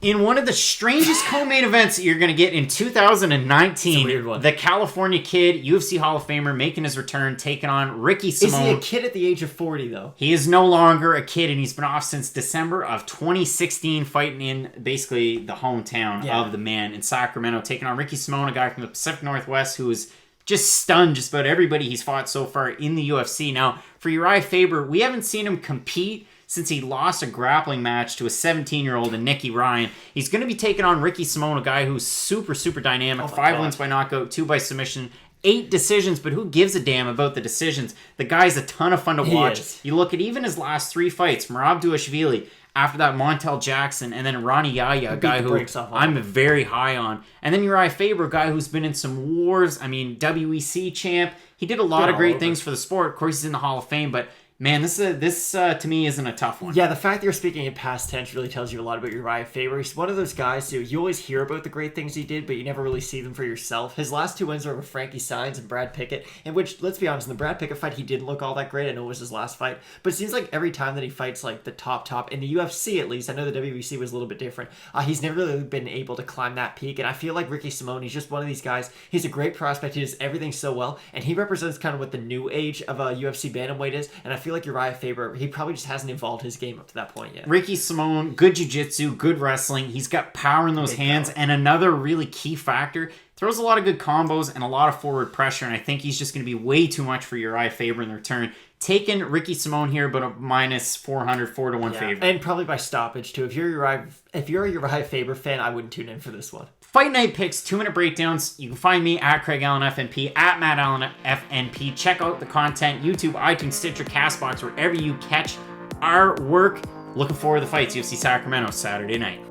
In one of the strangest co-main events that you're going to get in 2019, the California Kid, UFC Hall of Famer, making his return, taking on Ricky Simon. Is he a kid at the age of 40, though? He is no longer a kid, and he's been off since December of 2016, fighting in basically the hometown of the man in Sacramento, taking on Ricky Simon, a guy from the Pacific Northwest who is just stunned just about everybody he's fought so far in the UFC. Now, for Urijah Faber, we haven't seen him compete since he lost a grappling match to a 17-year-old in Nicky Ryan. He's going to be taking on Ricky Simon, a guy who's super, super dynamic. 5 wins by knockout, 2 by submission, 8 decisions, but who gives a damn about the decisions? The guy's a ton of fun to watch. You look at even his last 3 fights, Merab Dvalishvili, after that Montel Jackson, and then Ronnie Yahya, a guy who I'm very high on. And then Urijah Faber, a guy who's been in some wars. I mean, WEC champ. He did a lot of great things for the sport. Of course, he's in the Hall of Fame, but man, this to me isn't a tough one. Yeah, the fact that you're speaking in past tense really tells you a lot about Urijah Faber. He's one of those guys who you always hear about the great things he did, but you never really see them for yourself. His last 2 wins are over Frankie Saenz and Brad Pickett, in which, let's be honest, in the Brad Pickett fight, he didn't look all that great. I know it was his last fight, but it seems like every time that he fights like the top, in the UFC at least, I know the WEC was a little bit different, he's never really been able to climb that peak, and I feel like Ricky Simon, he's just one of these guys. He's a great prospect. He does everything so well, and he represents kind of what the new age of a UFC bantamweight is, and I feel like Urijah Faber, he probably just hasn't evolved his game up to that point yet. Ricky Simon, good jiu-jitsu, good wrestling. He's got power in those hands. And another really key factor, throws a lot of good combos and a lot of forward pressure. And I think he's just going to be way too much for Urijah Faber in the return. Taking Ricky Simon here, but a minus 400, 4-1 favorite. And probably by stoppage, too. If you're a Urijah Faber fan, I wouldn't tune in for this one. Fight Night Picks, 2-minute breakdowns. You can find me at Craig Allen FNP, at Matt Allen FNP. Check out the content, YouTube, iTunes, Stitcher, CastBox, wherever you catch our work. Looking forward to the fights, UFC Sacramento, Saturday night.